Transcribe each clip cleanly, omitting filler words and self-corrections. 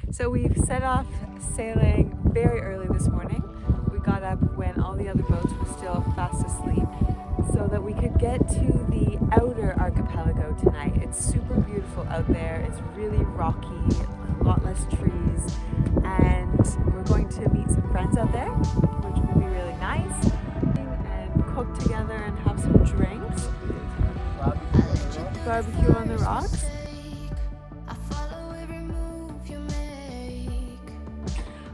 So we've set off sailing very early this morning. We got up when all the other boats were still fast asleep so that we could get to the outer archipelago tonight. It's super beautiful out there. It's really rocky, a lot less trees, and we're going to meet some friends out there, which will be really nice, and cook together and have some drinks. Barbecue on the rocks.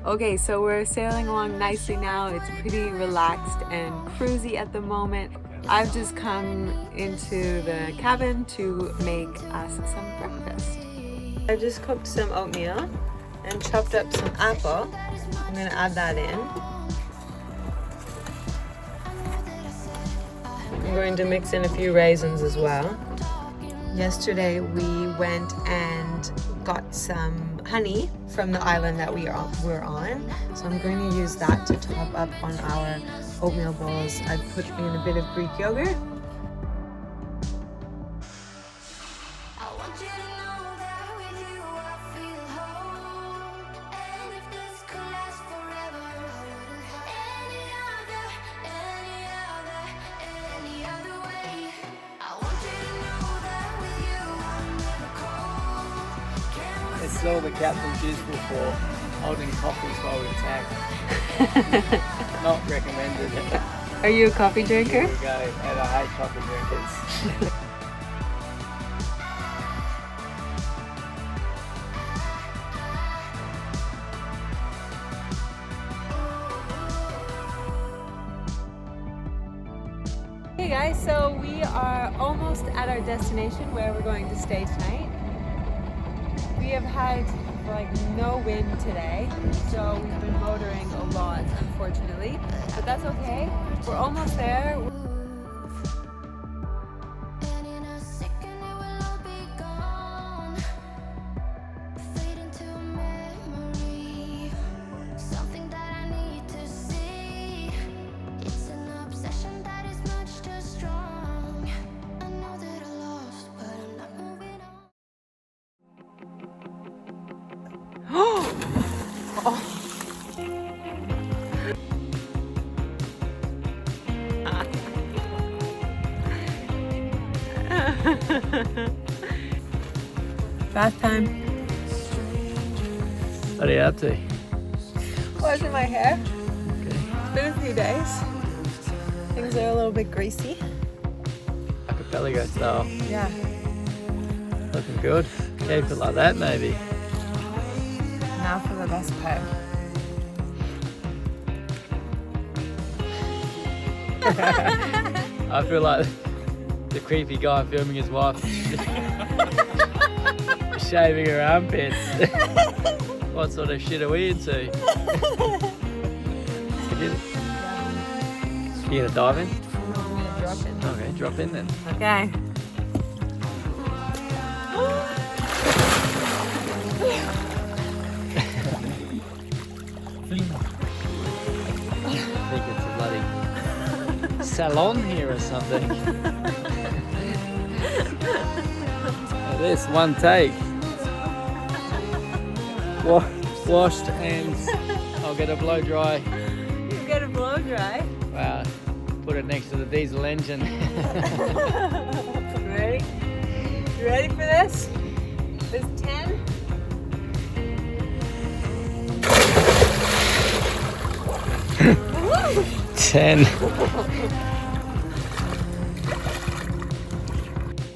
Okay, so we're sailing along nicely now. It's pretty relaxed and cruisy at the moment. I've just come into the cabin to make us some breakfast. I just cooked some oatmeal and chopped up some apple. I'm gonna add that in. I'm going to mix in a few raisins as well. Yesterday we went and got some honey from the island that we're on. So I'm going to use that to top up on our oatmeal bowls. I've put in a bit of Greek yogurt. It's all the captain's useful for holding coffees while we attack. Not recommended. Are you a coffee drinker? Here we go, and I hate coffee drinkers. Hey guys, so we are almost at our destination where we're going to stay tonight. We have had like no wind today, so we've been motoring a lot, unfortunately, but that's okay. We're almost there. Bath time. What are you up to? Washing my hair. Okay. It's been a few days. Things are a little bit greasy. Archipelago style. Yeah. Looking good. Keep it like that maybe. Now for the best part. I feel like the creepy guy filming his wife shaving her armpits. What sort of shit are we into? You gonna dive in? I'm gonna drop in. Okay, drop in then. Okay. I think it's a bloody salon here or something. This one take. Washed and I'll get a blow dry. You get a blow dry. Wow, put it next to the diesel engine. Ready? You ready for this? This 10? Woo! 10.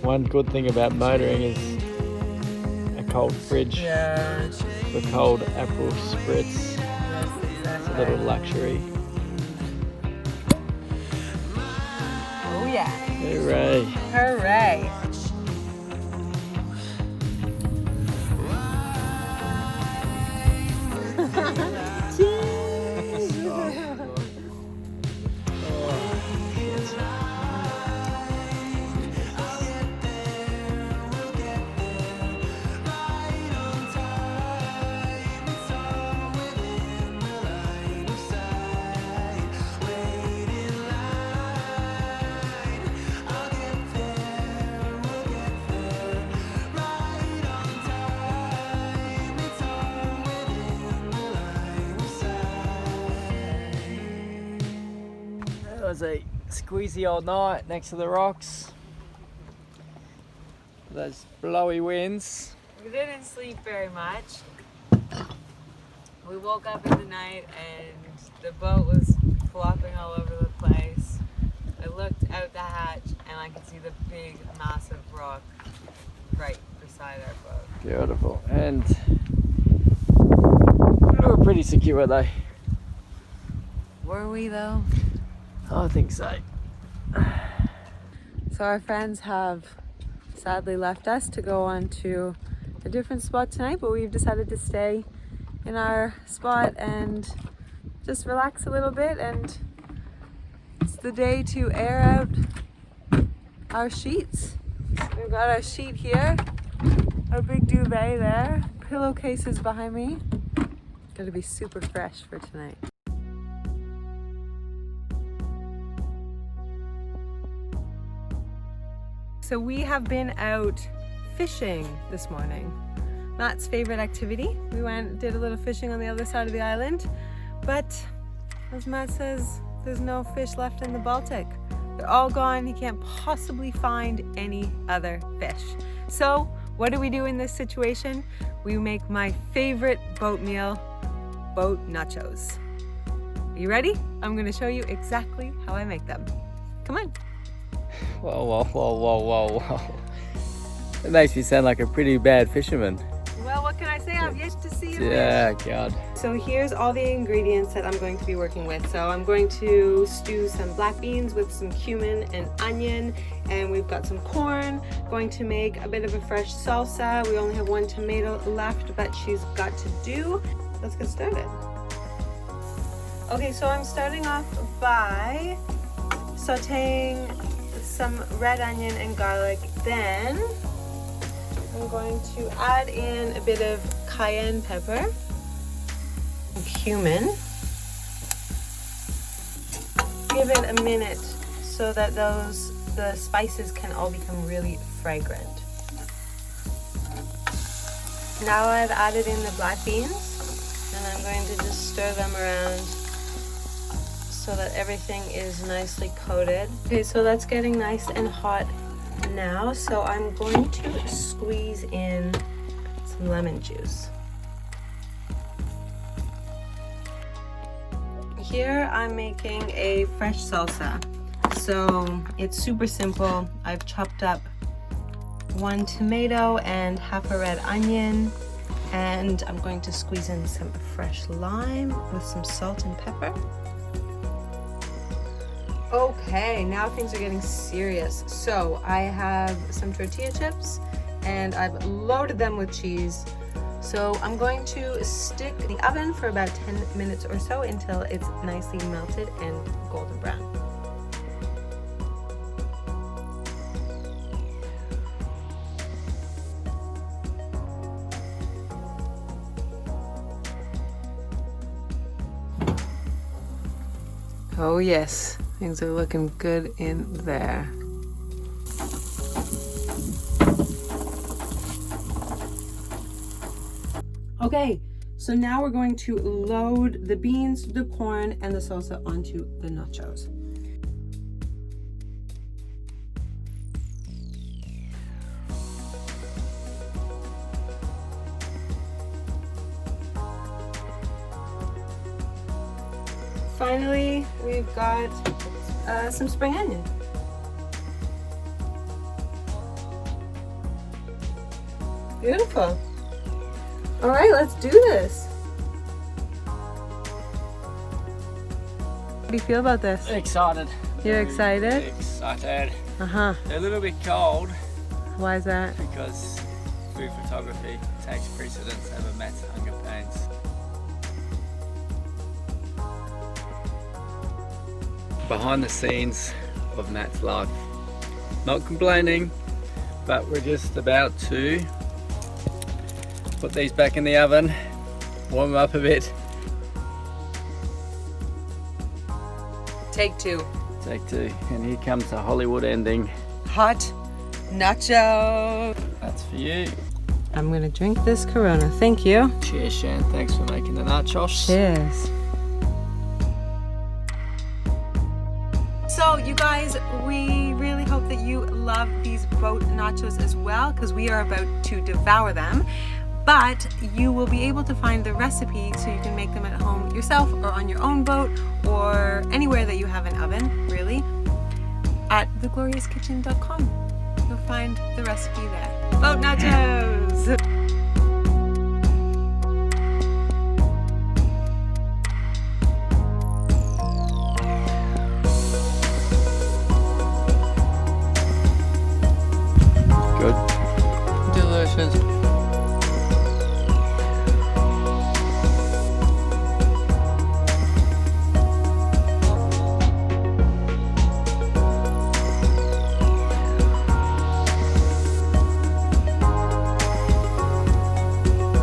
One good thing about motoring is a cold fridge. Yeah. For cold apple spritz. Yes, exactly. A little luxury. Oh yeah. Hooray. Hooray. was a squeezy old night next to the rocks. Those blowy winds. We didn't sleep very much. We woke up in the night and the boat was flopping all over the place. I looked out the hatch and I could see the big, massive rock right beside our boat. Beautiful. And we were pretty secure though. Were we though? I think so. So our friends have sadly left us to go on to a different spot tonight, but we've decided to stay in our spot and just relax a little bit, and it's the day to air out our sheets. We've got our sheet here, our big duvet there, pillowcases behind me. Gotta be super fresh for tonight. So we have been out fishing this morning. Matt's favorite activity. We did a little fishing on the other side of the island, but as Matt says, there's no fish left in the Baltic. They're all gone. He can't possibly find any other fish. So what do we do in this situation? We make my favorite boat meal, boat nachos. Are you ready? I'm gonna show you exactly how I make them. Come on. Whoa, whoa, whoa, whoa, whoa, whoa. It makes me sound like a pretty bad fisherman. Well, what can I say? I've yet to see you. Yeah, God. So here's all the ingredients that I'm going to be working with. So I'm going to stew some black beans with some cumin and onion, and we've got some corn. Going to make a bit of a fresh salsa. We only have one tomato left, but she's got to do. Let's get started. Okay, so I'm starting off by sauteing some red onion and garlic. Then I'm going to add in a bit of cayenne pepper, cumin. Give it a minute so that the spices can all become really fragrant. Now I've added in the black beans, and I'm going to just stir them around so that everything is nicely coated. Okay, so that's getting nice and hot now, so I'm going to squeeze in some lemon juice. Here I'm making a fresh salsa, so it's super simple. I've chopped up one tomato and half a red onion, and I'm going to squeeze in some fresh lime with some salt and pepper. Okay, now things are getting serious. So I have some tortilla chips and I've loaded them with cheese. So I'm going to stick in the oven for about 10 minutes or so until it's nicely melted and golden brown. Oh yes. Things are looking good in there. Okay, so now we're going to load the beans, the corn, and the salsa onto the nachos. Finally, we've got some spring onion. Beautiful. All right, let's do this. What do you feel about this? Excited. You're excited? Excited. Uh-huh. They're a little bit cold. Why is that? Because food photography takes precedence over Matt's hunger pains. Behind the scenes of Matt's life. Not complaining, but we're just about to put these back in the oven, warm them up a bit. Take two. Take two, and here comes the Hollywood ending. Hot nacho. That's for you. I'm gonna drink this Corona. Thank you. Cheers, Shan. Thanks for making the nachos. Cheers. So you guys, we really hope that you love these boat nachos as well, because we are about to devour them. But you will be able to find the recipe so you can make them at home yourself or on your own boat or anywhere that you have an oven, really, at thegloriouskitchen.com. You'll find the recipe there. Boat nachos!